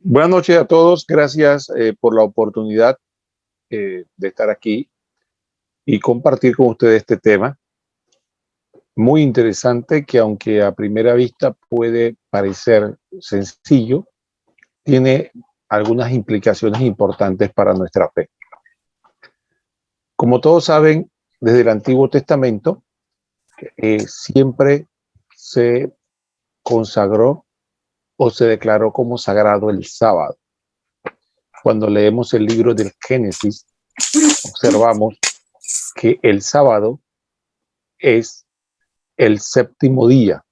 Buenas noches a todos, gracias por la oportunidad de estar aquí y compartir con ustedes este tema muy interesante que aunque a primera vista puede parecer sencillo, tiene algunas implicaciones importantes para nuestra fe. Como todos saben, desde el Antiguo Testamento siempre se consagró o se declaró como sagrado el sábado. Cuando leemos el libro del Génesis, observamos que el sábado es el séptimo día,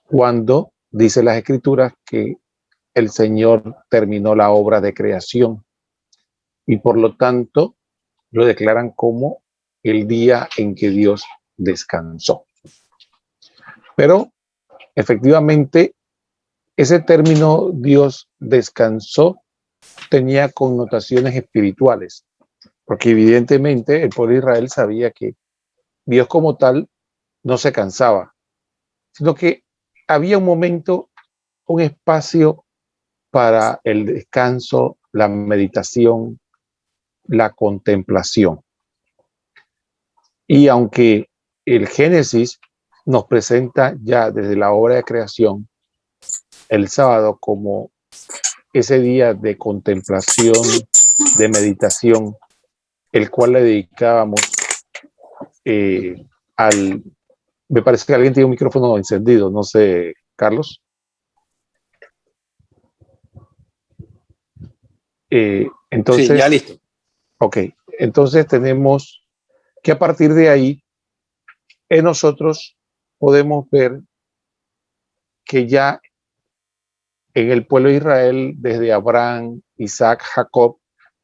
cuando dice las Escrituras que el Señor terminó la obra de creación y por lo tanto lo declaran como el día en que Dios descansó. Pero efectivamente ese término Dios descansó tenía connotaciones espirituales, porque evidentemente el pueblo de Israel sabía que Dios como tal no se cansaba, sino que había un momento, un espacio para el descanso, la meditación, la contemplación. Y aunque el Génesis nos presenta ya desde la obra de creación el sábado como ese día de contemplación, de meditación, el cual le dedicábamos al... Me parece que alguien tiene un micrófono encendido, no sé, Carlos. Entonces, sí, ya listo. Ok, entonces tenemos que a partir de ahí, en nosotros podemos ver que ya en el pueblo de Israel, desde Abraham, Isaac, Jacob,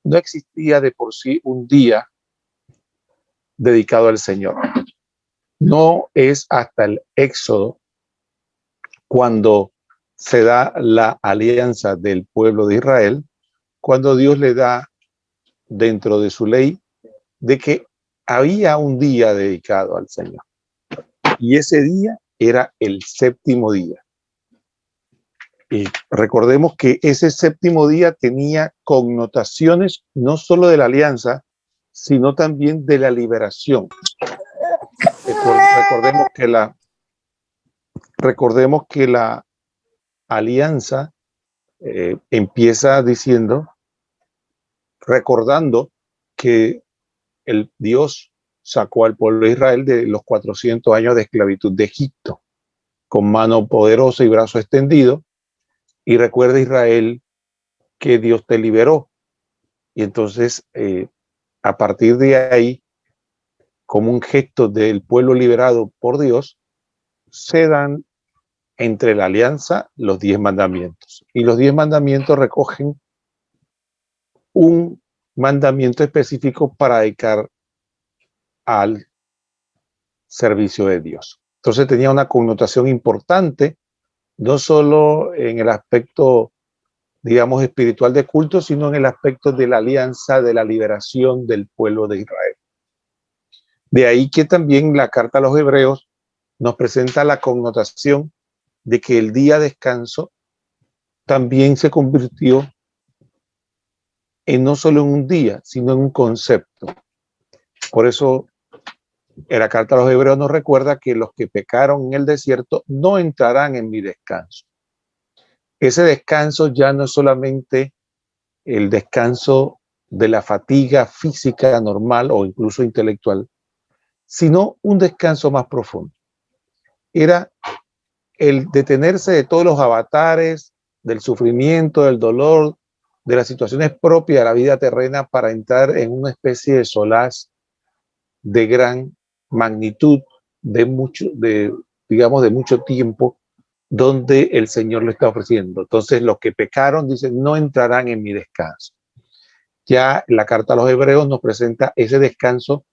no existía de por sí un día dedicado al Señor. No es hasta el Éxodo cuando se da la alianza del pueblo de Israel, cuando Dios le da dentro de su ley de que había un día dedicado al Señor. Y ese día era el séptimo día. Y recordemos que ese séptimo día tenía connotaciones no solo de la alianza, sino también de la liberación. Recordemos que la alianza empieza diciendo, recordando que el Dios sacó al pueblo de Israel de los 400 años de esclavitud de Egipto, con mano poderosa y brazo extendido. Y recuerda, Israel, que Dios te liberó. Y entonces, a partir de ahí, como un gesto del pueblo liberado por Dios, se dan entre la alianza los 10 mandamientos. Y los 10 mandamientos recogen un mandamiento específico para dedicar al servicio de Dios. Entonces tenía una connotación importante, no solo en el aspecto, digamos, espiritual de culto, sino en el aspecto de la alianza, de la liberación del pueblo de Israel. De ahí que también la carta a los Hebreos nos presenta la connotación de que el día de descanso también se convirtió en no solo en un día, sino en un concepto. Por eso en la carta a los Hebreos nos recuerda que los que pecaron en el desierto no entrarán en mi descanso. Ese descanso ya no es solamente el descanso de la fatiga física normal o incluso intelectual, sino un descanso más profundo. Era el detenerse de todos los avatares, del sufrimiento, del dolor, de las situaciones propias de la vida terrena para entrar en una especie de solaz de gran magnitud, digamos, de mucho tiempo, donde el Señor lo está ofreciendo. Entonces, los que pecaron, dicen, no entrarán en mi descanso. Ya la carta a los Hebreos nos presenta ese descanso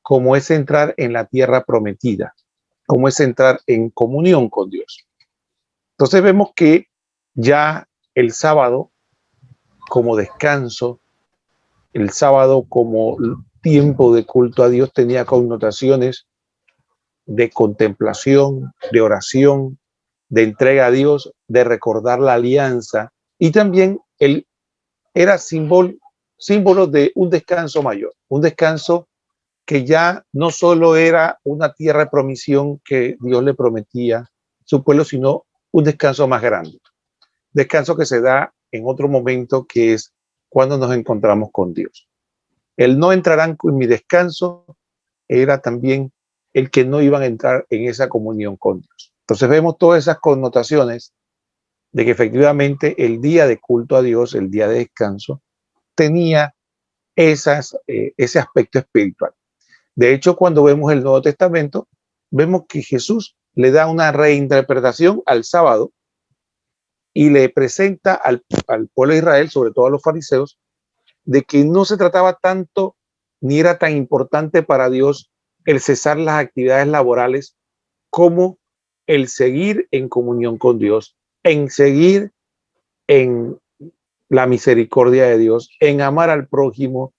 como es entrar en la tierra prometida, como es entrar en comunión con Dios. Entonces vemos que ya el sábado como descanso, el sábado como tiempo de culto a Dios tenía connotaciones de contemplación, de oración, de entrega a Dios, de recordar la alianza y también era símbolo de un descanso mayor, un descanso que ya no solo era una tierra de promisión que Dios le prometía a su pueblo, sino un descanso más grande. Descanso que se da en otro momento, que es cuando nos encontramos con Dios. El no entrarán en mi descanso era también el que no iban a entrar en esa comunión con Dios. Entonces vemos todas esas connotaciones de que efectivamente el día de culto a Dios, el día de descanso, tenía ese aspecto espiritual. De hecho, cuando vemos el Nuevo Testamento, vemos que Jesús le da una reinterpretación al sábado y le presenta al pueblo de Israel, sobre todo a los fariseos, de que no se trataba tanto ni era tan importante para Dios el cesar las actividades laborales como el seguir en comunión con Dios, en seguir en la misericordia de Dios, en amar al prójimo,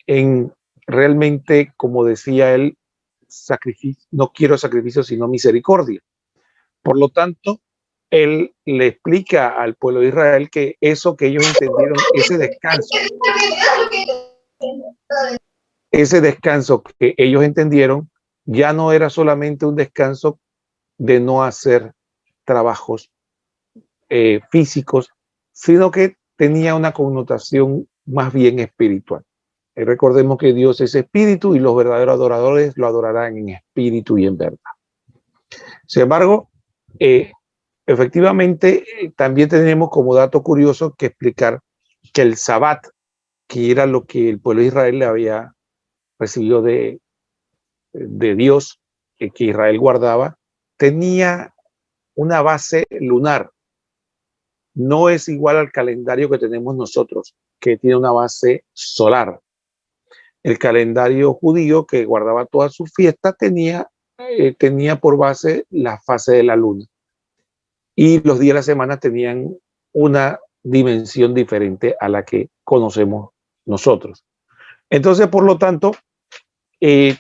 en realmente, como decía él, sacrificio, no quiero sacrificio, sino misericordia. Por lo tanto, él le explica al pueblo de Israel que eso que ellos entendieron, ese descanso que ellos entendieron, ya no era solamente un descanso de no hacer trabajos físicos, sino que tenía una connotación más bien espiritual. Recordemos que Dios es espíritu y los verdaderos adoradores lo adorarán en espíritu y en verdad. Sin embargo, efectivamente, también tenemos como dato curioso que explicar que el Sabbat, que era lo que el pueblo de Israel le había recibido de Dios, que Israel guardaba, tenía una base lunar. No es igual al calendario que tenemos nosotros, que tiene una base solar. El calendario judío, que guardaba todas sus fiestas, tenía por base la fase de la luna. Y los días de la semana tenían una dimensión diferente a la que conocemos nosotros. Entonces, por lo tanto,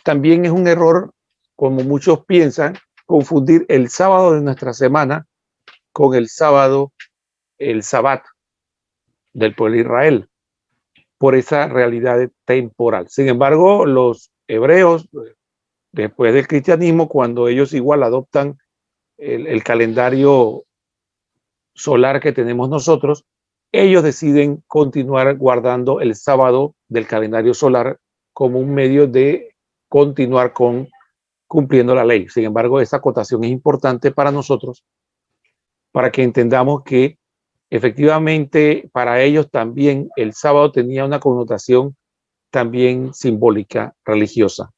también es un error, como muchos piensan, confundir el sábado de nuestra semana con el sábado, el Sabbat del pueblo de Israel, por esa realidad temporal. Sin embargo, los hebreos, después del cristianismo, cuando ellos igual adoptan el calendario solar que tenemos nosotros, ellos deciden continuar guardando el sábado del calendario solar como un medio de continuar cumpliendo la ley. Sin embargo, esa acotación es importante para nosotros, para que entendamos que efectivamente para ellos también el sábado tenía una connotación también simbólica, religiosa,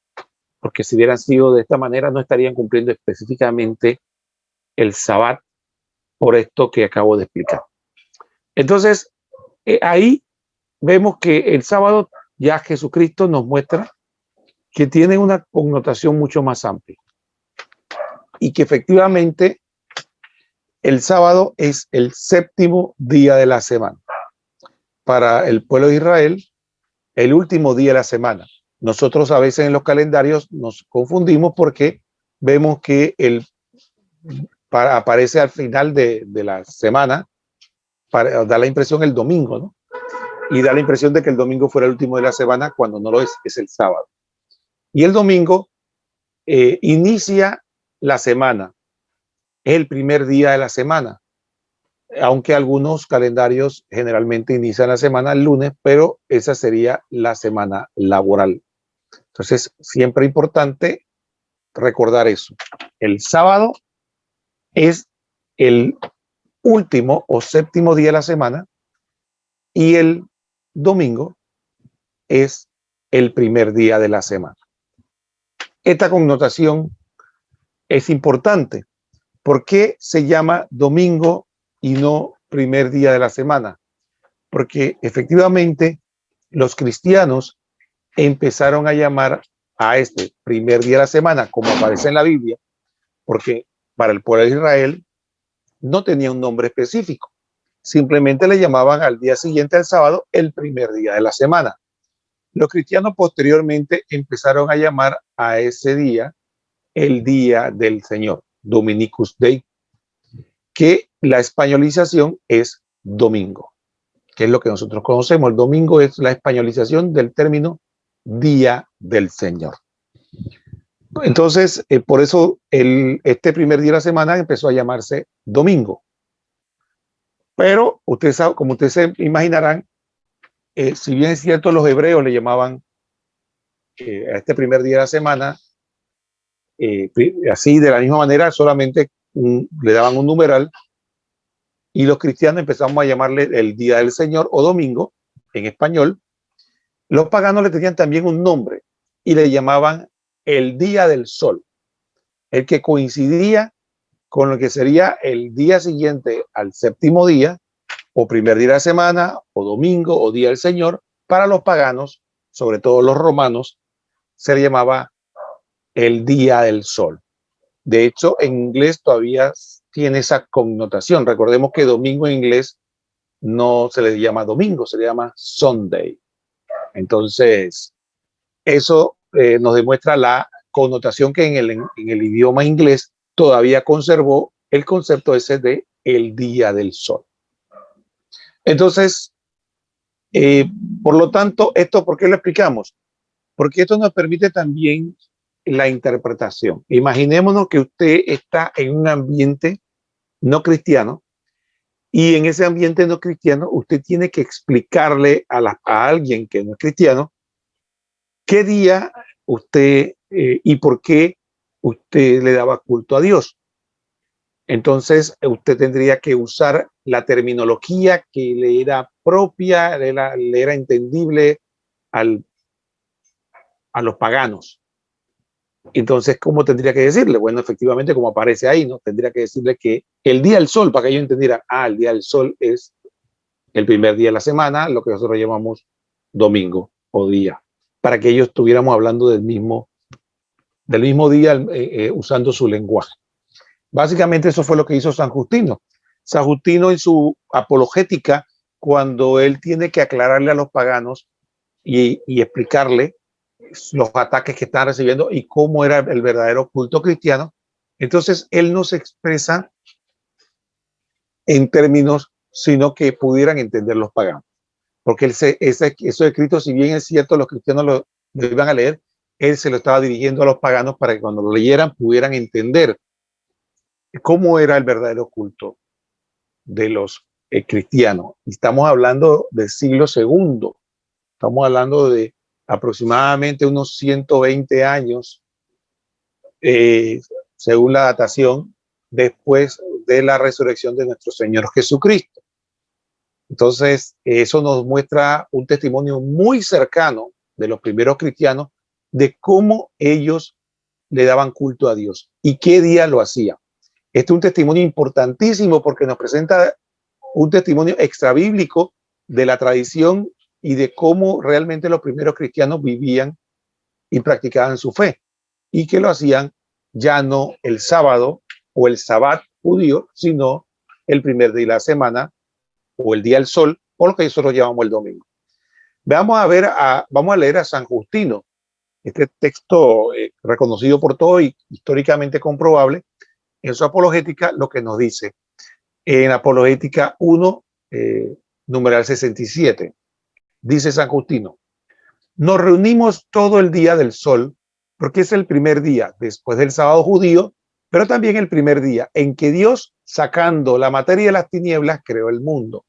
porque si hubieran sido de esta manera no estarían cumpliendo específicamente el Sabbat por esto que acabo de explicar. Entonces, ahí vemos que el sábado ya Jesucristo nos muestra que tiene una connotación mucho más amplia y que efectivamente el sábado es el séptimo día de la semana. Para el pueblo de Israel, el último día de la semana. Nosotros a veces en los calendarios nos confundimos porque vemos que aparece al final de la semana, da la impresión el domingo, ¿no? Y da la impresión de que el domingo fuera el último de la semana cuando no lo es el sábado. Y el domingo inicia la semana, es el primer día de la semana, aunque algunos calendarios generalmente inician la semana el lunes, pero esa sería la semana laboral. Entonces, siempre es importante recordar eso. El sábado es el último o séptimo día de la semana y el domingo es el primer día de la semana. Esta connotación es importante. ¿Por qué se llama domingo y no primer día de la semana? Porque efectivamente los cristianos empezaron a llamar a este primer día de la semana, como aparece en la Biblia, porque para el pueblo de Israel no tenía un nombre específico. Simplemente le llamaban al día siguiente, al sábado, el primer día de la semana. Los cristianos posteriormente empezaron a llamar a ese día el día del Señor, Dominicus Dei, que la españolización es domingo, que es lo que nosotros conocemos. El domingo es la españolización del término Día del Señor. Entonces, por eso este primer día de la semana empezó a llamarse domingo. Pero ustedes saben, como ustedes se imaginarán, si bien es cierto, los hebreos le llamaban a este primer día de la semana, así de la misma manera, solamente le daban un numeral, y los cristianos empezamos a llamarle el Día del Señor o domingo en español. Los paganos le tenían también un nombre y le llamaban el Día del Sol, el que coincidía con lo que sería el día siguiente al séptimo día, o primer día de la semana, o domingo, o Día del Señor. Para los paganos, sobre todo los romanos, se le llamaba el Día del Sol. De hecho, en inglés todavía tiene esa connotación. Recordemos que domingo en inglés no se le llama domingo, se le llama Sunday. Entonces, eso nos demuestra la connotación que en el idioma inglés todavía conservó el concepto ese de el Día del Sol. Entonces, por lo tanto, ¿esto por qué lo explicamos? Porque esto nos permite también la interpretación. Imaginémonos que usted está en un ambiente no cristiano, y en ese ambiente no cristiano usted tiene que explicarle a alguien que no es cristiano qué día usted y por qué usted le daba culto a Dios. Entonces usted tendría que usar la terminología que le era propia, le era entendible a los paganos. Entonces, ¿cómo tendría que decirle? Bueno, efectivamente, como aparece ahí, ¿no? Tendría que decirle que el día del sol, para que ellos entendieran, el día del sol es el primer día de la semana, lo que nosotros llamamos domingo o día, para que ellos estuviéramos hablando del mismo día, usando su lenguaje. Básicamente eso fue lo que hizo San Justino. San Justino en su apologética, cuando él tiene que aclararle a los paganos y explicarle los ataques que están recibiendo y cómo era el verdadero culto cristiano, entonces él no se expresa en términos, sino que pudieran entender los paganos. Porque esos escritos, si bien es cierto, los cristianos lo iban a leer, él se lo estaba dirigiendo a los paganos para que cuando lo leyeran pudieran entender cómo era el verdadero culto de los cristianos. Y estamos hablando del siglo II, estamos hablando de aproximadamente unos 120 años, según la datación, después de la resurrección de nuestro Señor Jesucristo. Entonces, eso nos muestra un testimonio muy cercano de los primeros cristianos de cómo ellos le daban culto a Dios y qué día lo hacían. Este es un testimonio importantísimo porque nos presenta un testimonio extrabíblico de la tradición y de cómo realmente los primeros cristianos vivían y practicaban su fe, y que lo hacían ya no el sábado o el sabbat judío, sino el primer día de la semana o el día del sol, o lo que nosotros llamamos el domingo. Vamos a leer a San Justino, este texto reconocido por todos y históricamente comprobable. En su apologética, lo que nos dice en Apologética 1, numeral 67, dice San Justino: nos reunimos todo el día del sol, porque es el primer día después del sábado judío, pero también el primer día en que Dios, sacando la materia de las tinieblas, creó el mundo.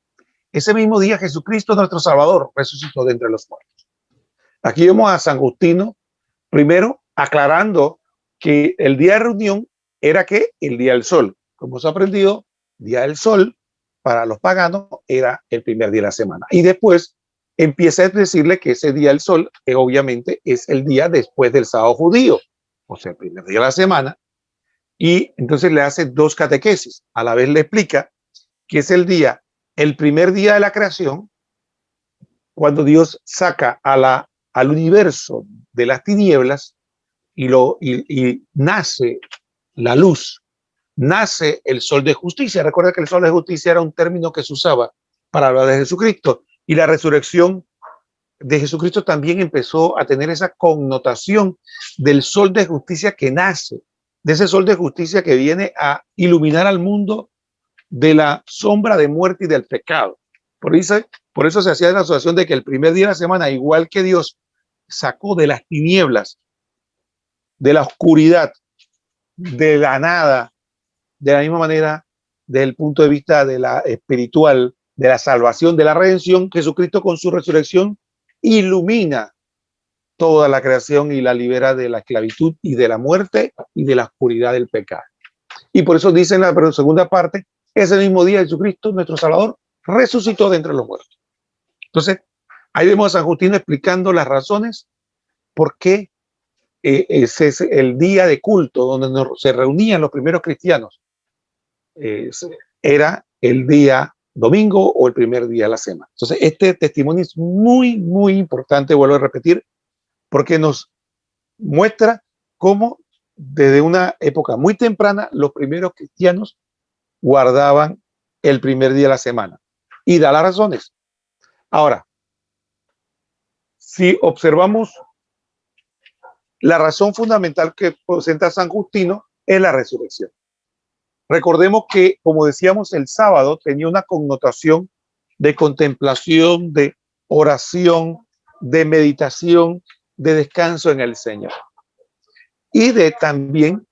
Ese mismo día Jesucristo, nuestro Salvador, resucitó de entre los muertos. Aquí vemos a San Justino, primero aclarando que el día de reunión era que el día del sol. Como se ha aprendido, día del sol para los paganos era el primer día de la semana. Y después empieza a decirle que ese día del sol, que obviamente es el día después del sábado judío, o sea, el primer día de la semana. Y entonces le hace dos catequesis. A la vez le explica que es el primer día de la creación, cuando Dios saca al universo de las tinieblas y nace la luz, nace el sol de justicia. Recuerda que el sol de justicia era un término que se usaba para hablar de Jesucristo, y la resurrección de Jesucristo también empezó a tener esa connotación del sol de justicia que nace, de ese sol de justicia que viene a iluminar al mundo de la sombra de muerte y del pecado. Por eso se hacía la asociación de que el primer día de la semana, igual que Dios sacó de las tinieblas, de la oscuridad, de la nada, de la misma manera, desde el punto de vista de la espiritual, de la salvación, de la redención, Jesucristo con su resurrección ilumina toda la creación y la libera de la esclavitud y de la muerte y de la oscuridad del pecado. Y por eso dice en la segunda parte, ese mismo día Jesucristo, nuestro Salvador, resucitó de entre los muertos. Entonces, ahí vemos a San Justino explicando las razones por qué ese es el día de culto donde se reunían los primeros cristianos. Era el día domingo o el primer día de la semana. Entonces, este testimonio es muy, muy importante, vuelvo a repetir, porque nos muestra cómo desde una época muy temprana los primeros cristianos guardaban el primer día de la semana y da las razones. Ahora, si observamos la razón fundamental que presenta San Justino es la resurrección. Recordemos que, como decíamos, el sábado tenía una connotación de contemplación, de oración, de meditación, de descanso en el Señor. Y de también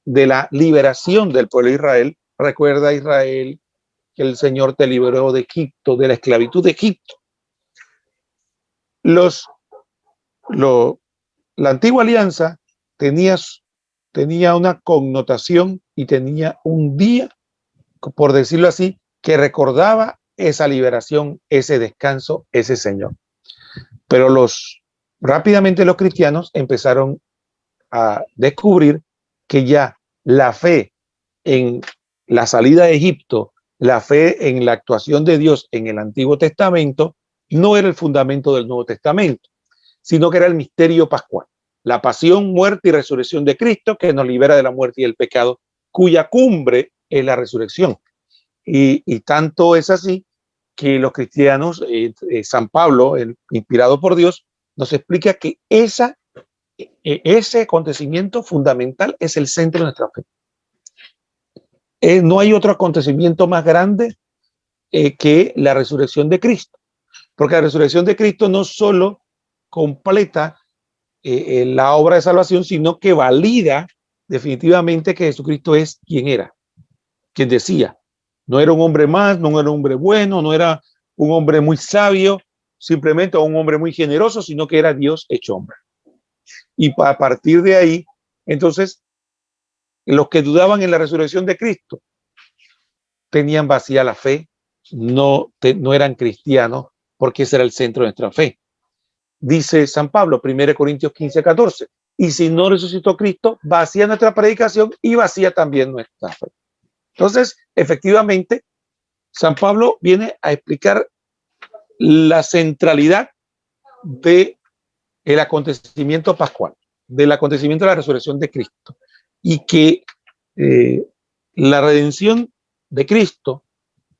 de la liberación del pueblo de Israel. Recuerda, Israel, que el Señor te liberó de Egipto, de la esclavitud de Egipto. La antigua alianza tenía una connotación y tenía un día, por decirlo así, que recordaba esa liberación, ese descanso, ese Señor. Pero rápidamente los cristianos empezaron a descubrir que ya la fe en la salida de Egipto, la fe en la actuación de Dios en el Antiguo Testamento, no era el fundamento del Nuevo Testamento, sino que era el misterio pascual, la pasión, muerte y resurrección de Cristo, que nos libera de la muerte y el pecado, cuya cumbre es la resurrección. Y tanto es así que los cristianos, San Pablo, inspirado por Dios, nos explica que ese acontecimiento fundamental es el centro de nuestra fe. No hay otro acontecimiento más grande que la resurrección de Cristo, porque la resurrección de Cristo no solo completa la obra de salvación, sino que valida definitivamente que Jesucristo es quien era, quien decía. No era un hombre más, no era un hombre bueno, no era un hombre muy sabio, simplemente un hombre muy generoso, sino que era Dios hecho hombre. Y a partir de ahí, entonces, los que dudaban en la resurrección de Cristo tenían vacía la fe, no eran cristianos, porque ese era el centro de nuestra fe. Dice San Pablo, 1 Corintios 15:14, y si no resucitó Cristo, vacía nuestra predicación y vacía también nuestra fe. Entonces, efectivamente, San Pablo viene a explicar la centralidad del acontecimiento pascual, del acontecimiento de la resurrección de Cristo, y que la redención de Cristo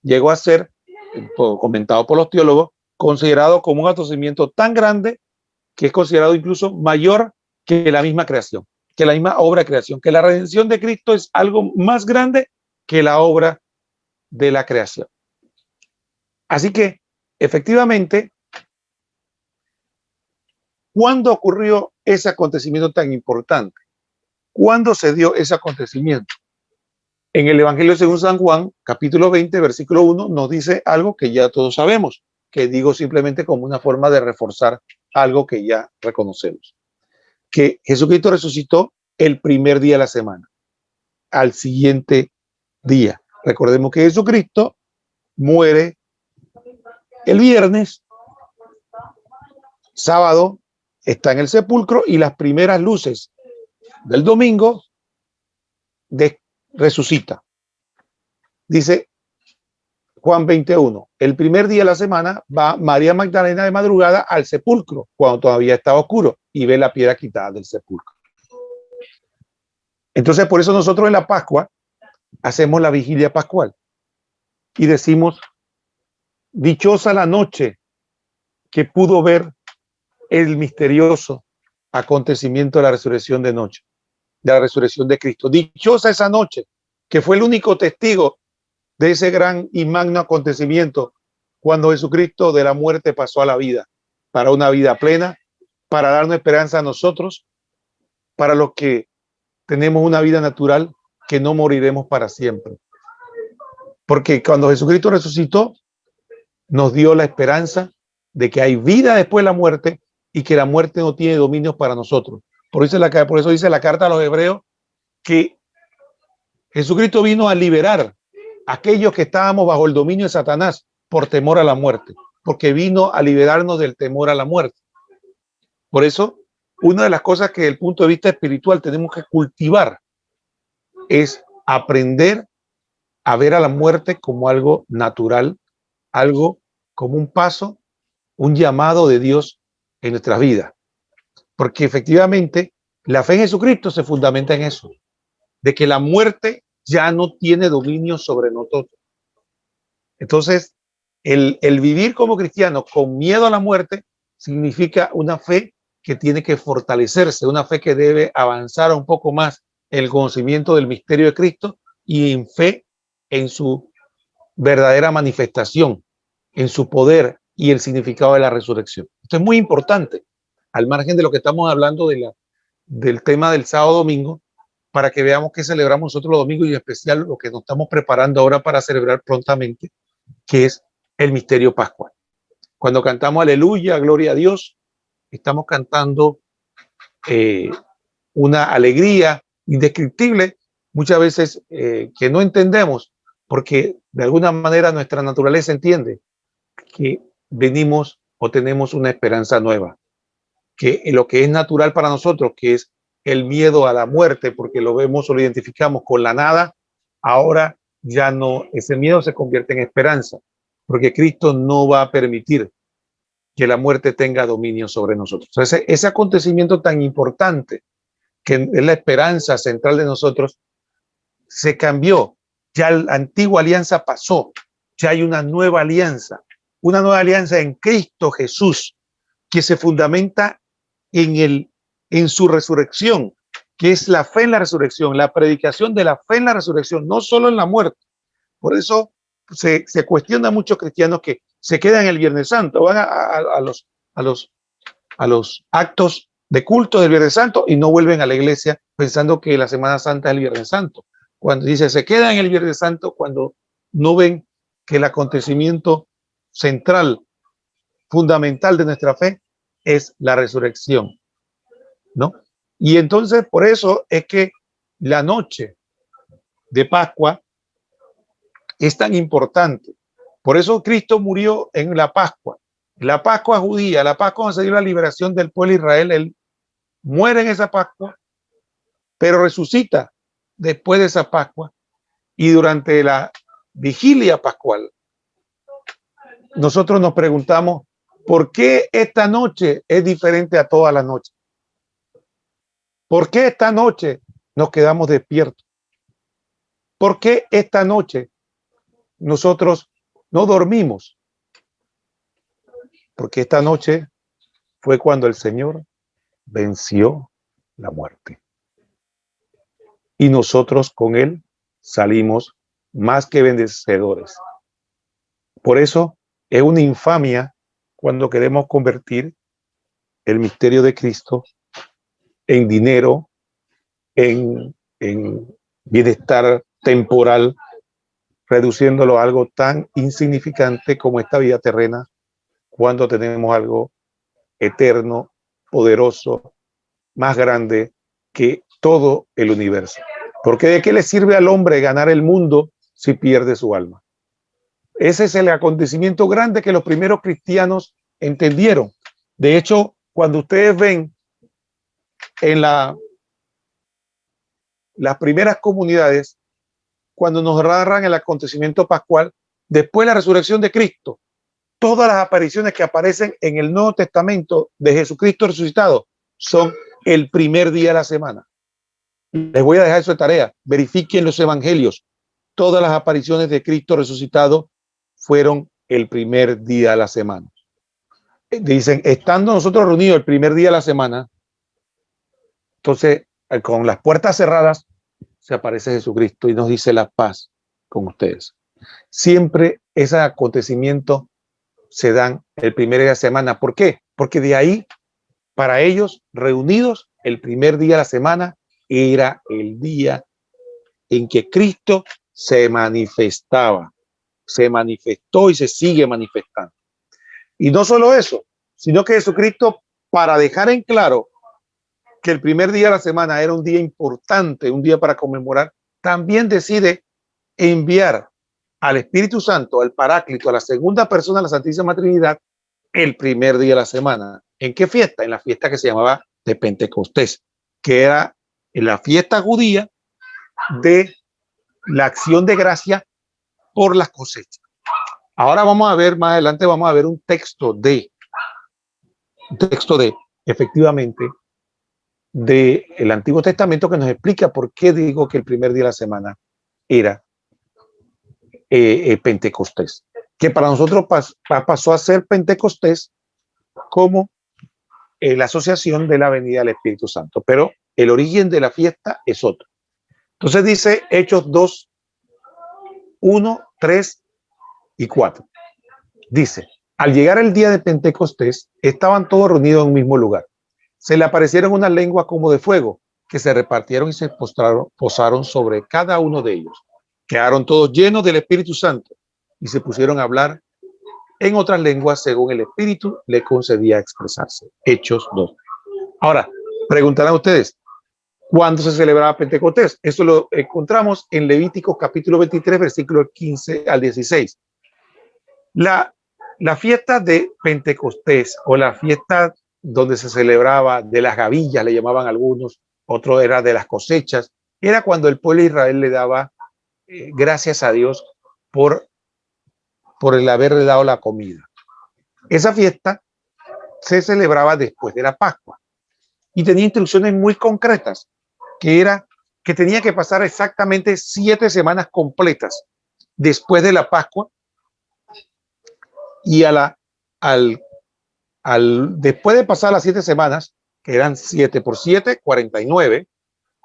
llegó a ser, comentado por los teólogos, considerado como un acontecimiento tan grande que es considerado incluso mayor que la misma creación, que la misma obra de creación, que la redención de Cristo es algo más grande que la obra de la creación. Así que, efectivamente, ¿cuándo ocurrió ese acontecimiento tan importante? ¿Cuándo se dio ese acontecimiento? En el Evangelio según San Juan, capítulo 20, versículo 1, nos dice algo que ya todos sabemos, que digo simplemente como una forma de reforzar algo que ya reconocemos. Que Jesucristo resucitó el primer día de la semana, al siguiente día. Recordemos que Jesucristo muere el viernes, sábado está en el sepulcro y las primeras luces del domingo resucita. Dice Juan 21, el primer día de la semana va María Magdalena de madrugada al sepulcro, cuando todavía estaba oscuro, y ve la piedra quitada del sepulcro. Entonces, por eso nosotros en la Pascua hacemos la vigilia pascual y decimos, dichosa la noche que pudo ver el misterioso acontecimiento de la resurrección de noche, de la resurrección de Cristo. Dichosa esa noche que fue el único testigo de ese gran y magno acontecimiento cuando Jesucristo de la muerte pasó a la vida, para una vida plena, para darnos esperanza a nosotros, para los que tenemos una vida natural, que no moriremos para siempre. Porque cuando Jesucristo resucitó, nos dio la esperanza de que hay vida después de la muerte y que la muerte no tiene dominio para nosotros. Por eso dice la carta a los Hebreos que Jesucristo vino a liberar a aquellos que estábamos bajo el dominio de Satanás por temor a la muerte, porque vino a liberarnos del temor a la muerte. Por eso, una de las cosas que desde el punto de vista espiritual tenemos que cultivar es aprender a ver a la muerte como algo natural, algo como un paso, un llamado de Dios en nuestras vidas. Porque efectivamente la fe en Jesucristo se fundamenta en eso, de que la muerte ya no tiene dominio sobre nosotros. Entonces, el vivir como cristiano con miedo a la muerte significa una fe que tiene que fortalecerse, una fe que debe avanzar un poco más en el conocimiento del misterio de Cristo y en fe en su verdadera manifestación, en su poder y el significado de la resurrección. Esto es muy importante, al margen de lo que estamos hablando del tema del sábado domingo, para que veamos qué celebramos nosotros los domingos y en especial lo que nos estamos preparando ahora para celebrar prontamente, que es el misterio pascual. Cuando cantamos aleluya, gloria a Dios, estamos cantando una alegría indescriptible, muchas veces que no entendemos, porque de alguna manera nuestra naturaleza entiende que venimos o tenemos una esperanza nueva, que lo que es natural para nosotros, que es el miedo a la muerte, porque lo vemos o lo identificamos con la nada, ahora ya no, ese miedo se convierte en esperanza, porque Cristo no va a permitir que la muerte tenga dominio sobre nosotros. Ese acontecimiento tan importante, que es la esperanza central de nosotros, se cambió. Ya la antigua alianza pasó, ya hay una nueva alianza en Cristo Jesús, que se fundamenta en su resurrección, que es la fe en la resurrección, la predicación de la fe en la resurrección, no solo en la muerte. Por eso se cuestiona a muchos cristianos que se quedan en el Viernes Santo, van a los actos de culto del Viernes Santo y no vuelven a la iglesia pensando que la Semana Santa es el Viernes Santo. Cuando dice se quedan en el Viernes Santo, cuando no ven que el acontecimiento central, fundamental de nuestra fe es la resurrección, ¿no? Y entonces por eso es que la noche de Pascua es tan importante. Por eso Cristo murió en la Pascua. La Pascua judía, la Pascua donde se dio la liberación del pueblo de Israel, él muere en esa Pascua, pero resucita después de esa Pascua y durante la vigilia pascual. Nosotros nos preguntamos, ¿por qué esta noche es diferente a todas las noches? ¿Por qué esta noche nos quedamos despiertos? ¿Por qué esta noche nosotros no dormimos? Porque esta noche fue cuando el Señor venció la muerte. Y nosotros con Él salimos más que vencedores. Por eso es una infamia cuando queremos convertir el misterio de Cristo en dinero, en bienestar temporal, reduciéndolo a algo tan insignificante como esta vida terrena, cuando tenemos algo eterno, poderoso, más grande que todo el universo. Porque ¿de qué le sirve al hombre ganar el mundo si pierde su alma? Ese es el acontecimiento grande que los primeros cristianos entendieron. De hecho, cuando ustedes ven en las primeras comunidades, cuando nos narran el acontecimiento pascual, después de la resurrección de Cristo, todas las apariciones que aparecen en el Nuevo Testamento de Jesucristo resucitado son el primer día de la semana. Les voy a dejar eso de tarea. Verifiquen los evangelios. Todas las apariciones de Cristo resucitado fueron el primer día de la semana. Dicen, estando nosotros reunidos el primer día de la semana, entonces con las puertas cerradas se aparece Jesucristo y nos dice la paz con ustedes. Siempre ese acontecimiento se dan el primer día de la semana. ¿Por qué? Porque de ahí, para ellos, reunidos, el primer día de la semana era el día en que Cristo se manifestaba, se manifestó y se sigue manifestando. Y no solo eso, sino que Jesucristo, para dejar en claro que el primer día de la semana era un día importante, un día para conmemorar, también decide enviar al Espíritu Santo, al Paráclito, a la segunda persona de la Santísima Trinidad, el primer día de la semana. ¿En qué fiesta? En la fiesta que se llamaba de Pentecostés, que era en la fiesta judía de la acción de gracia por las cosechas. Ahora vamos a ver, más adelante vamos a ver un texto de efectivamente, del Antiguo Testamento que nos explica por qué digo que el primer día de la semana era Pentecostés, que para nosotros pasó a ser Pentecostés como la asociación de la venida del Espíritu Santo, pero el origen de la fiesta es otro. Entonces dice Hechos 2, 1, 3 y 4. Dice, al llegar el día de Pentecostés, estaban todos reunidos en un mismo lugar. Se le aparecieron unas lenguas como de fuego, que se repartieron y se posaron sobre cada uno de ellos. Quedaron todos llenos del Espíritu Santo y se pusieron a hablar en otras lenguas según el Espíritu le concedía expresarse. Hechos 2. Ahora, preguntarán ustedes, ¿cuándo se celebraba Pentecostés? Eso lo encontramos en Levítico capítulo 23, versículos 15 al 16. La fiesta de Pentecostés o la fiesta donde se celebraba de las gavillas, le llamaban algunos, otro era de las cosechas, era cuando el pueblo de Israel le daba gracias a Dios por el haberle dado la comida. Esa fiesta se celebraba después de la Pascua y tenía instrucciones muy concretas, que era que tenía que pasar exactamente 7 semanas completas después de la Pascua y después de pasar las 7 semanas, que eran 7 por 7, 49,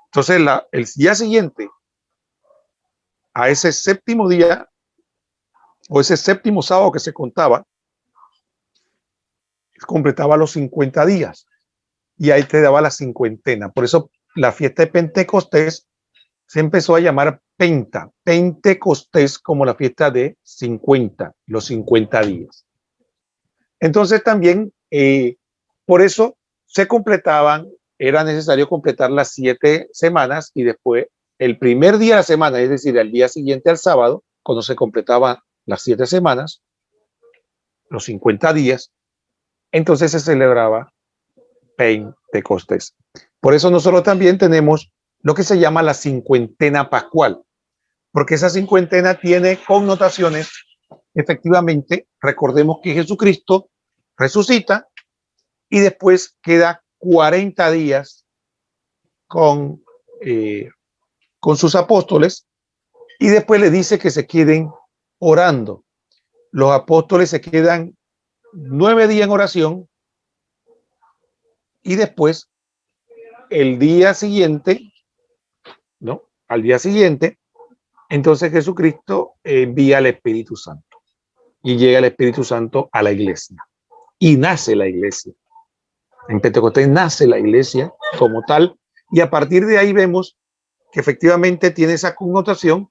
entonces el día siguiente a ese séptimo día o ese séptimo sábado que se contaba, completaba los 50 días y ahí te daba la cincuentena. Por eso la fiesta de Pentecostés se empezó a llamar Pentecostés, como la fiesta de 50, los 50 días. Entonces también, por eso se completaban, era necesario completar las 7 semanas y después el primer día de la semana, es decir, el día siguiente al sábado, cuando se completaban las 7 semanas, los 50 días, entonces se celebraba Pentecostés. Por eso nosotros también tenemos lo que se llama la cincuentena pascual, porque esa cincuentena tiene connotaciones. Efectivamente, recordemos que Jesucristo resucita y después queda 40 días con sus apóstoles y después le dice que se queden orando. Los apóstoles se quedan 9 días en oración y después el día siguiente, ¿no? Al día siguiente, entonces Jesucristo envía al Espíritu Santo y llega el Espíritu Santo a la iglesia y nace la iglesia. En Pentecostés nace la iglesia como tal y a partir de ahí vemos que efectivamente tiene esa connotación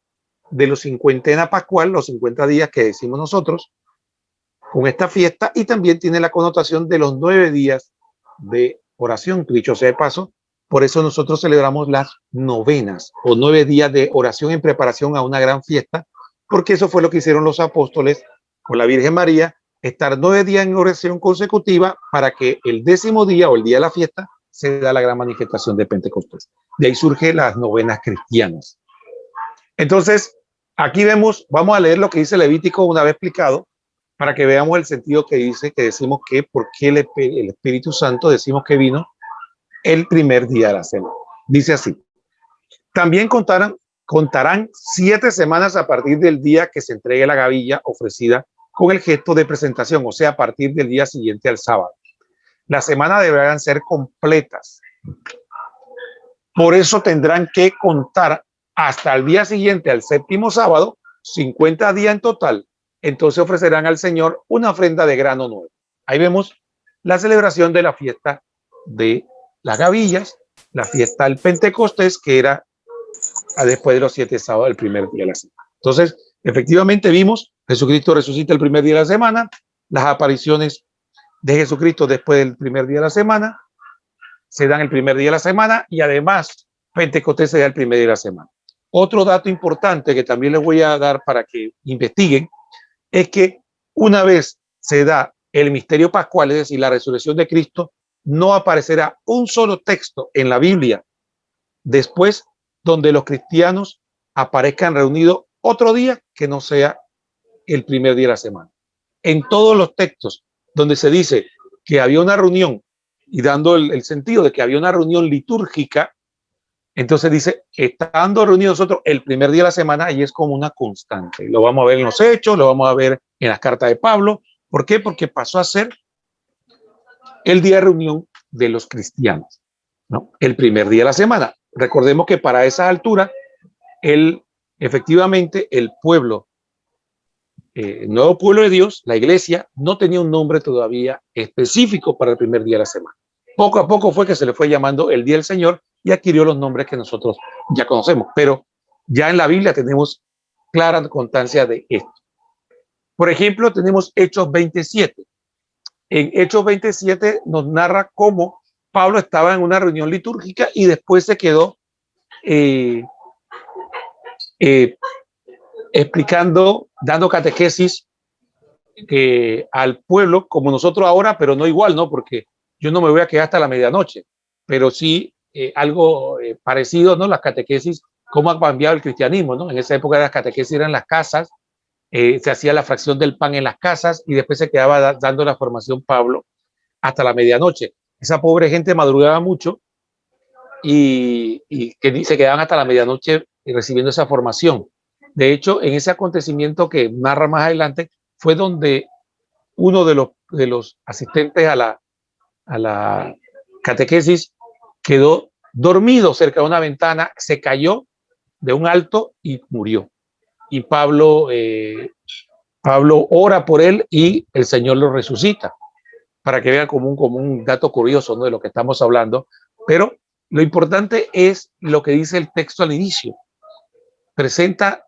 de los cincuentena pascual, los 50 días que decimos nosotros con esta fiesta, y también tiene la connotación de los 9 días de oración, dicho sea de paso. Por eso nosotros celebramos las novenas o 9 días de oración en preparación a una gran fiesta, porque eso fue lo que hicieron los apóstoles con la Virgen María, estar 9 días en oración consecutiva para que el 10º día o el día de la fiesta se da la gran manifestación de Pentecostés. De ahí surgen las novenas cristianas. Entonces, aquí vemos, vamos a leer lo que dice Levítico una vez explicado, para que veamos el sentido que dice, que decimos que por qué el Espíritu Santo decimos que vino el primer día de la semana. Dice así: también contarán 7 semanas a partir del día que se entregue la gavilla ofrecida con el gesto de presentación, o sea, a partir del día siguiente al sábado. Las semanas deberán ser completas. Por eso tendrán que contar hasta el día siguiente, al 7º sábado, 50 días en total, entonces ofrecerán al Señor una ofrenda de grano nuevo. Ahí vemos la celebración de la fiesta de las gavillas, la fiesta del Pentecostés, que era después de los 7 sábados del primer día de la semana. Entonces, efectivamente vimos, Jesucristo resucita el primer día de la semana, las apariciones de Jesucristo después del primer día de la semana, se dan el primer día de la semana y además Pentecostés se da el primer día de la semana. Otro dato importante que también les voy a dar para que investiguen es que una vez se da el misterio pascual, es decir, la resurrección de Cristo, no aparecerá un solo texto en la Biblia después donde los cristianos aparezcan reunidos otro día que no sea el primer día de la semana. En todos los textos donde se dice que había una reunión y dando el sentido de que había una reunión litúrgica, entonces dice, estando reunidos nosotros el primer día de la semana, y es como una constante. Lo vamos a ver en los Hechos, lo vamos a ver en las cartas de Pablo. ¿Por qué? Porque pasó a ser el día de reunión de los cristianos, ¿no? El primer día de la semana. Recordemos que para esa altura, efectivamente, el pueblo, el nuevo pueblo de Dios, la iglesia, no tenía un nombre todavía específico para el primer día de la semana. Poco a poco fue que se le fue llamando el día del Señor y adquirió los nombres que nosotros ya conocemos, pero ya en la Biblia tenemos clara constancia de esto. Por ejemplo, tenemos Hechos 27. En Hechos 27 nos narra cómo Pablo estaba en una reunión litúrgica y después se quedó explicando, dando catequesis al pueblo, como nosotros ahora, pero no igual, ¿no? Porque yo no me voy a quedar hasta la medianoche, pero sí algo parecido, ¿no? Las catequesis, cómo ha cambiado el cristianismo, ¿no? En esa época las catequesis eran en las casas, se hacía la fracción del pan en las casas y después se quedaba dando la formación Pablo hasta la medianoche. Esa pobre gente madrugaba mucho y que se quedaban hasta la medianoche recibiendo esa formación. De hecho, en ese acontecimiento que narra más adelante, fue donde uno de los asistentes a la catequesis quedó dormido cerca de una ventana, se cayó de un alto y murió. Y Pablo ora por él y el Señor lo resucita, para que vean como un dato curioso, ¿no? De lo que estamos hablando. Pero lo importante es lo que dice el texto al inicio. Presenta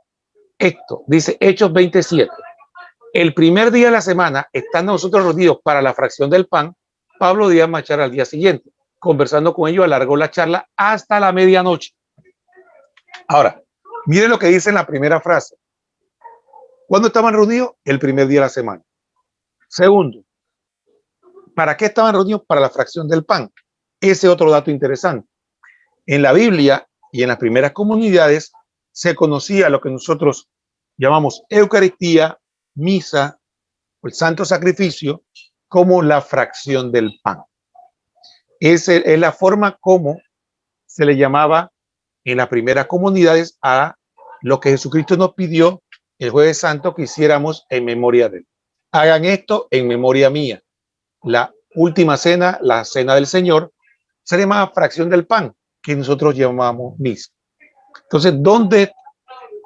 esto, dice Hechos 27. El primer día de la semana, estando nosotros reunidos para la fracción del pan, Pablo dio a marchar al día siguiente. Conversando con ellos, alargó la charla hasta la medianoche. Ahora, miren lo que dice en la primera frase. ¿Cuándo estaban reunidos? El primer día de la semana. Segundo, ¿para qué estaban reunidos? Para la fracción del pan. Ese otro dato interesante. En la Biblia y en las primeras comunidades se conocía lo que nosotros llamamos Eucaristía, misa o el santo sacrificio como la fracción del pan. Esa es la forma como se le llamaba en las primeras comunidades a lo que Jesucristo nos pidió el Jueves Santo que hiciéramos en memoria de él. Hagan esto en memoria mía. La última cena, la cena del Señor, se llama fracción del pan, que nosotros llamamos misa. Entonces,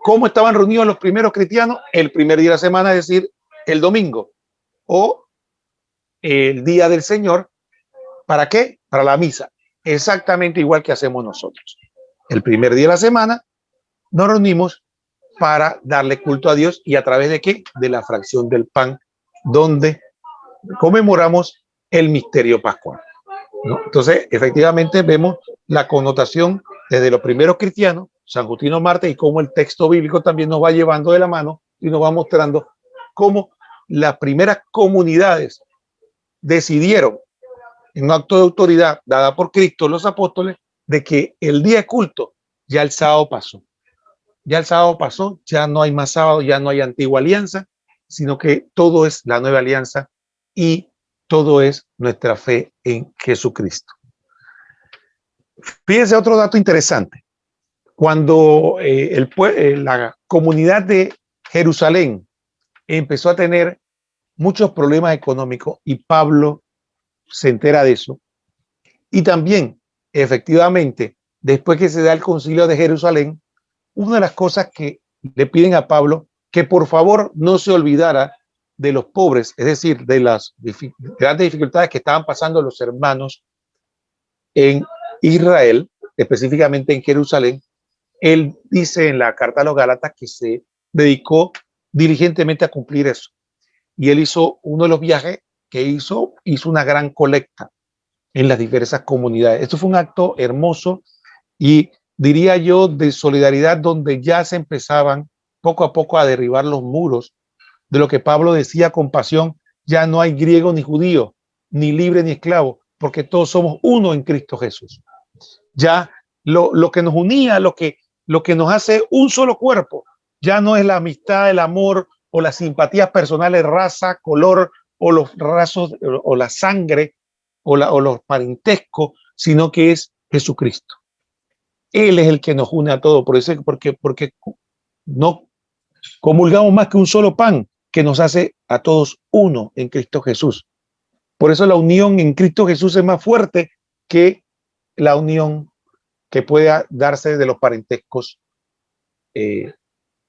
¿cómo estaban reunidos los primeros cristianos? El primer día de la semana, es decir, el domingo o el día del Señor. ¿Para qué? Para la misa. Exactamente igual que hacemos nosotros. El primer día de la semana nos reunimos para darle culto a Dios y a través de qué? De la fracción del pan, donde conmemoramos el misterio pascual, ¿no? Entonces, efectivamente vemos la connotación desde los primeros cristianos, San Justino Mártir, y cómo el texto bíblico también nos va llevando de la mano y nos va mostrando cómo las primeras comunidades decidieron, en un acto de autoridad dada por Cristo, los apóstoles, de que el día de culto, ya el sábado pasó. Ya el sábado pasó, ya no hay más sábado, ya no hay antigua alianza, sino que todo es la nueva alianza y todo es nuestra fe en Jesucristo. Fíjense otro dato interesante. Cuando la comunidad de Jerusalén empezó a tener muchos problemas económicos y Pablo se entera de eso, y también, efectivamente, después que se da el concilio de Jerusalén, una de las cosas que le piden a Pablo que por favor no se olvidara de los pobres, es decir, de las grandes dificultades que estaban pasando los hermanos en Israel, específicamente en Jerusalén. Él dice en la carta a los Gálatas que se dedicó diligentemente a cumplir eso. Y él hizo uno de los viajes que hizo una gran colecta en las diversas comunidades. Esto fue un acto hermoso y diría yo de solidaridad, donde ya se empezaban poco a poco a derribar los muros de lo que Pablo decía con pasión: ya no hay griego ni judío, ni libre ni esclavo, porque todos somos uno en Cristo Jesús. Ya lo que nos unía, lo que nos hace un solo cuerpo, ya no es la amistad, el amor o las simpatías personales, raza, color o los rasos o la sangre o los parentescos, sino que es Jesucristo. Él es el que nos une a todos. Por eso, porque no comulgamos más que un solo pan que nos hace a todos uno en Cristo Jesús. Por eso la unión en Cristo Jesús es más fuerte que la unión que pueda darse de los parentescos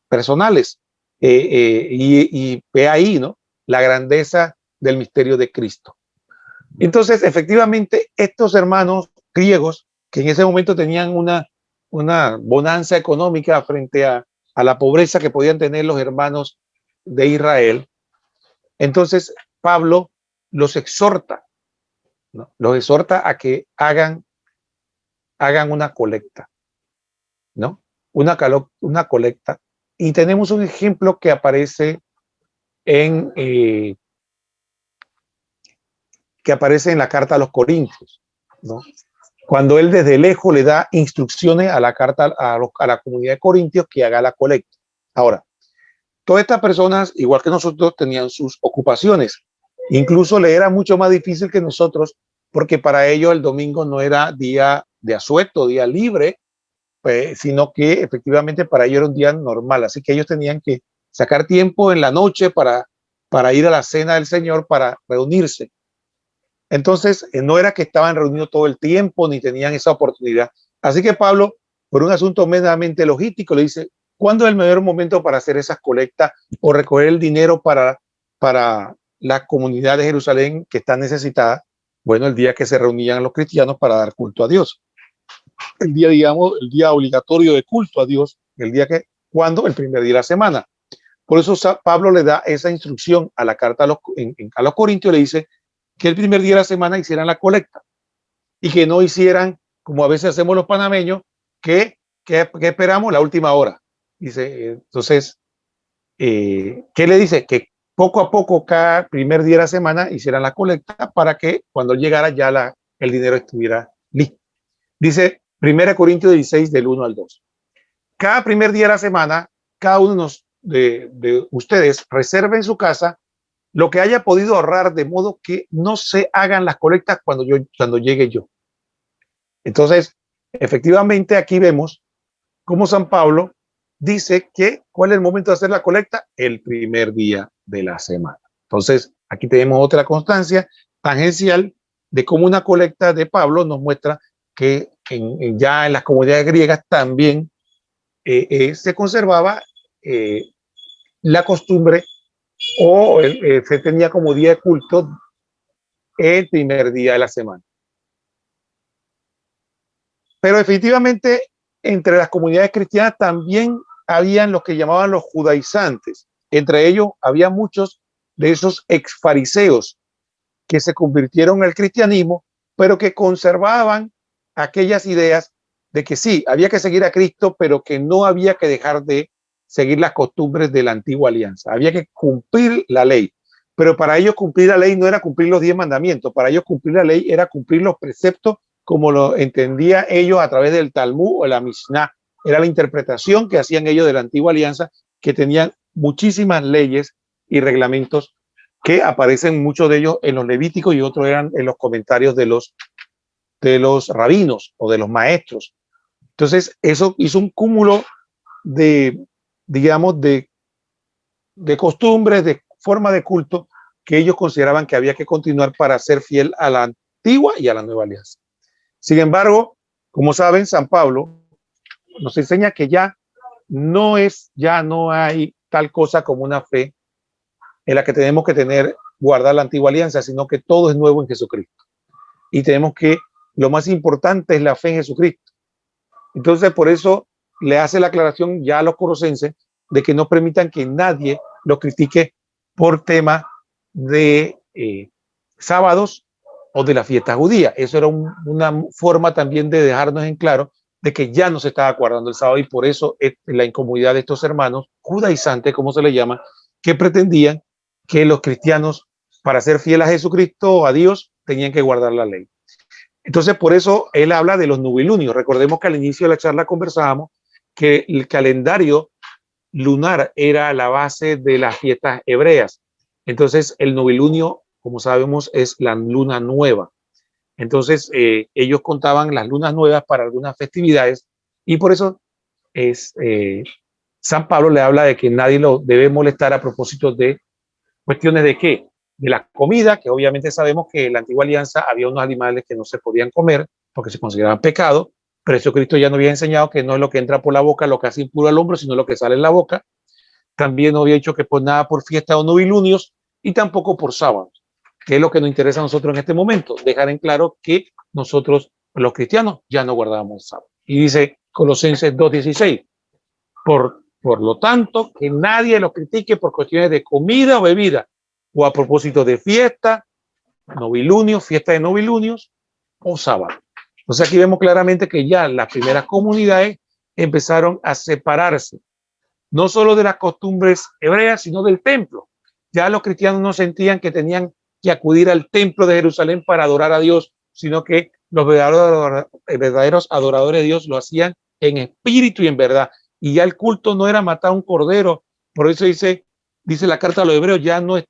personales. Y ve ahí, ¿no?, la grandeza del misterio de Cristo. Entonces, efectivamente, estos hermanos griegos, que en ese momento tenían una bonanza económica frente a la pobreza que podían tener los hermanos de Israel, entonces Pablo los exhorta, ¿no?, los exhorta a que hagan una colecta, ¿no? Una colecta. Y tenemos un ejemplo que aparece en la carta a los Corintios, ¿no? Cuando él desde lejos le da instrucciones a la comunidad de Corintios que haga la colecta. Ahora, todas estas personas, igual que nosotros, tenían sus ocupaciones. Incluso le era mucho más difícil que nosotros, porque para ellos el domingo no era día de asueto, día libre, pues, sino que efectivamente para ellos era un día normal. Así que ellos tenían que sacar tiempo en la noche para ir a la cena del Señor, para reunirse. Entonces, no era que estaban reunidos todo el tiempo ni tenían esa oportunidad. Así que Pablo, por un asunto meramente logístico, le dice: ¿cuándo es el mejor momento para hacer esas colectas o recoger el dinero para la comunidad de Jerusalén que está necesitada? Bueno, el día que se reunían los cristianos para dar culto a Dios. El día, digamos, el día obligatorio de culto a Dios, el día que, ¿cuándo? El primer día de la semana. Por eso Pablo le da esa instrucción a la carta a los Corintios, le dice que el primer día de la semana hicieran la colecta y que no hicieran como a veces hacemos los panameños, que esperamos la última hora. Dice, entonces, ¿qué le dice? Que poco a poco, cada primer día de la semana, hicieran la colecta para que cuando llegara ya el dinero estuviera listo. Dice 1 Corintios 16, del 1 al 2. Cada primer día de la semana, cada uno de ustedes reserve en su casa lo que haya podido ahorrar, de modo que no se hagan las colectas cuando llegue yo. Entonces, efectivamente, aquí vemos cómo San Pablo dice que ¿cuál es el momento de hacer la colecta? El primer día de la semana. Entonces, aquí tenemos otra constancia tangencial de cómo una colecta de Pablo nos muestra que ya en las comunidades griegas también se conservaba la costumbre, o se tenía como día de culto el primer día de la semana. Pero efectivamente, entre las comunidades cristianas también habían los que llamaban los judaizantes. Entre ellos había muchos de esos exfariseos que se convirtieron al cristianismo, pero que conservaban aquellas ideas de que sí, había que seguir a Cristo, pero que no había que dejar de seguir las costumbres de la antigua alianza. Había que cumplir la ley. Pero para ellos cumplir la ley no era cumplir los 10 mandamientos. Para ellos cumplir la ley era cumplir los preceptos como lo entendía ellos a través del Talmud o la Mishnah. Era la interpretación que hacían ellos de la antigua alianza, que tenían muchísimas leyes y reglamentos que aparecen, muchos de ellos en los Levíticos y otros eran en los comentarios de los rabinos o de los maestros. Entonces, eso hizo un cúmulo de, digamos, de costumbres, de forma de culto que ellos consideraban que había que continuar para ser fiel a la antigua y a la nueva alianza. Sin embargo, como saben, San Pablo nos enseña que ya no hay tal cosa como una fe en la que tenemos que guardar la antigua alianza, sino que todo es nuevo en Jesucristo. Y tenemos que, lo más importante es la fe en Jesucristo. Entonces, por eso le hace la aclaración ya a los colosenses de que no permitan que nadie los critique por tema de sábados o de la fiesta judía. Eso era una forma también de dejarnos en claro de que ya no se estaba guardando el sábado, y por eso es la incomodidad de estos hermanos judaizantes, como se les llama, que pretendían que los cristianos, para ser fieles a Jesucristo, a Dios, tenían que guardar la ley. Entonces, por eso él habla de los nubilunios. Recordemos que al inicio de la charla conversábamos que el calendario lunar era la base de las fiestas hebreas. Entonces, el novilunio, como sabemos, es la luna nueva. Entonces, ellos contaban las lunas nuevas para algunas festividades, y por eso San Pablo le habla de que nadie lo debe molestar a propósito de cuestiones de qué, de la comida, que obviamente sabemos que en la antigua alianza había unos animales que no se podían comer porque se consideraban pecado, pero eso Cristo ya nos había enseñado que no es lo que entra por la boca lo que hace impuro al hombre, sino lo que sale en la boca. También no había dicho que por nada por fiesta o novilunios, y tampoco por sábados, que es lo que nos interesa a nosotros en este momento, dejar en claro que nosotros, los cristianos, ya no guardábamos el sábado. Y dice Colosenses 2:16, por lo tanto, que nadie los critique por cuestiones de comida o bebida, o a propósito de fiesta, novilunios, fiesta de novilunios o sábado. Entonces aquí vemos claramente que ya las primeras comunidades empezaron a separarse, no solo de las costumbres hebreas, sino del templo. Ya los cristianos no sentían que tenían que acudir al templo de Jerusalén para adorar a Dios, sino que los verdaderos adoradores de Dios lo hacían en espíritu y en verdad. Y ya el culto no era matar un cordero. Por eso dice la carta a los hebreos, ya no es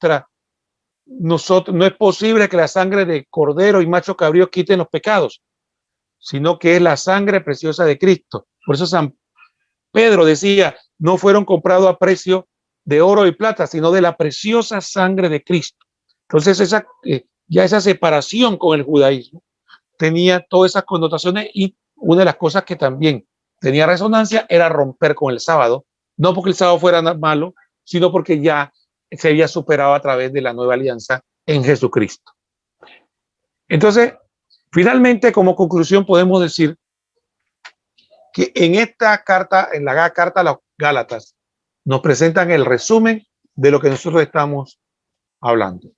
posible que la sangre de cordero y macho cabrío quiten los pecados, sino que es la sangre preciosa de Cristo. Por eso San Pedro decía, no fueron comprados a precio de oro y plata, sino de la preciosa sangre de Cristo. Entonces ya esa separación con el judaísmo tenía todas esas connotaciones, y una de las cosas que también tenía resonancia era romper con el sábado, no porque el sábado fuera malo, sino porque ya se había superado a través de la nueva alianza en Jesucristo. Entonces, finalmente, como conclusión, podemos decir que en esta carta, en la carta a los Gálatas, nos presentan el resumen de lo que nosotros estamos hablando,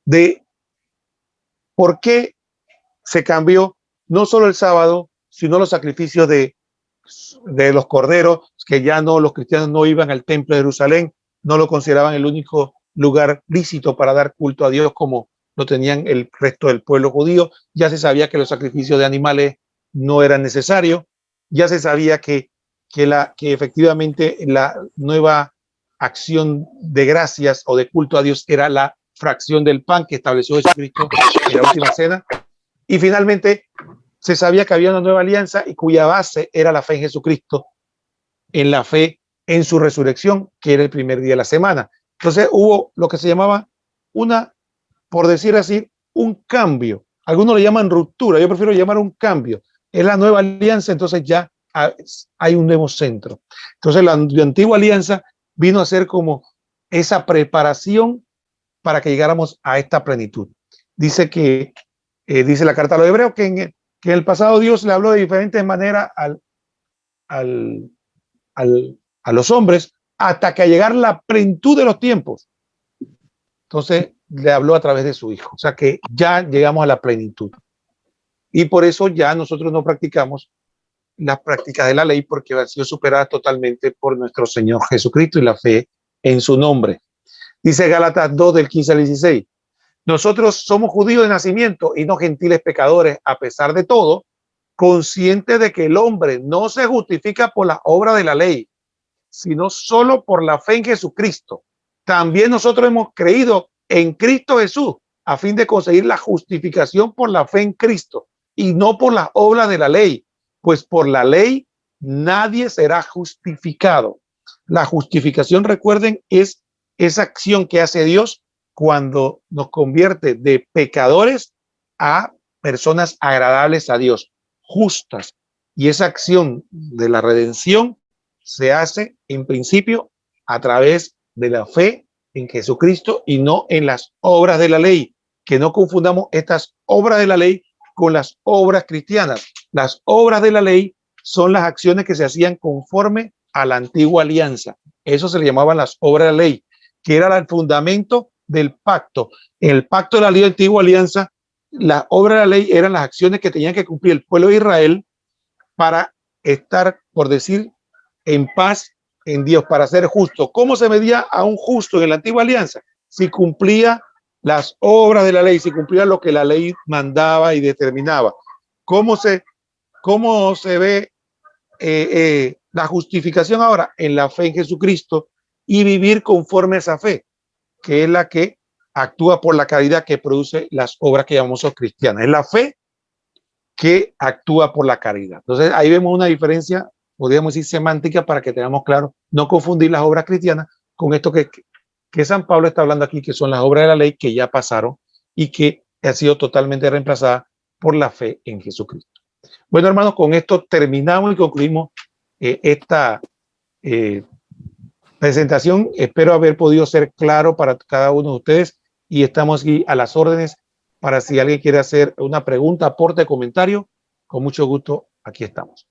de por qué se cambió no solo el sábado, sino los sacrificios de los corderos, que ya no, los cristianos no iban al templo de Jerusalén, no lo consideraban el único lugar lícito para dar culto a Dios como lo tenían el resto del pueblo judío. Ya se sabía que los sacrificios de animales no eran necesarios, ya se sabía que efectivamente la nueva acción de gracias o de culto a Dios era la fracción del pan que estableció Jesucristo en la última cena. Y finalmente se sabía que había una nueva alianza y cuya base era la fe en Jesucristo, en la fe en su resurrección, que era el primer día de la semana. Entonces hubo lo que se llamaba por decir así, un cambio. Algunos le llaman ruptura, yo prefiero llamar un cambio. Es la nueva alianza, entonces ya hay un nuevo centro. Entonces la antigua alianza vino a ser como esa preparación para que llegáramos a esta plenitud. Dice la carta a los hebreos que en el pasado Dios le habló de diferentes maneras a los hombres hasta que a llegar la plenitud de los tiempos. Entonces le habló a través de su Hijo. O sea que ya llegamos a la plenitud. Y por eso ya nosotros no practicamos las prácticas de la ley, porque han sido superadas totalmente por nuestro Señor Jesucristo y la fe en su nombre. Dice Gálatas 2 del 15 al 16. Nosotros somos judíos de nacimiento y no gentiles pecadores, a pesar de todo, conscientes de que el hombre no se justifica por la obra de la ley, sino solo por la fe en Jesucristo. También nosotros hemos creído en Cristo Jesús a fin de conseguir la justificación por la fe en Cristo y no por las obras de la ley, pues por la ley nadie será justificado. La justificación, recuerden, es esa acción que hace Dios cuando nos convierte de pecadores a personas agradables a Dios, justas. Y esa acción de la redención se hace en principio a través de la fe en Jesucristo y no en las obras de la ley. Que no confundamos estas obras de la ley con las obras cristianas. Las obras de la ley son las acciones que se hacían conforme a la antigua alianza. Eso se le llamaban las obras de la ley, que era el fundamento del pacto. En el pacto de la antigua alianza, las obras de la ley eran las acciones que tenían que cumplir el pueblo de Israel para estar, por decir, en paz en Dios, para ser justo. ¿Cómo se medía a un justo en la antigua alianza? Si cumplía las obras de la ley, si cumplía lo que la ley mandaba y determinaba. ¿Cómo se ve la justificación ahora? En la fe en Jesucristo y vivir conforme a esa fe, que es la que actúa por la caridad, que produce las obras que llamamos cristianas. Es la fe que actúa por la caridad. Entonces ahí vemos una diferencia, podríamos decir semántica, para que tengamos claro, no confundir las obras cristianas con esto que San Pablo está hablando aquí, que son las obras de la ley que ya pasaron y que ha sido totalmente reemplazada por la fe en Jesucristo. Bueno, hermanos, con esto terminamos y concluimos esta presentación. Espero haber podido ser claro para cada uno de ustedes y estamos aquí a las órdenes para si alguien quiere hacer una pregunta, aporte, comentario, con mucho gusto, aquí estamos.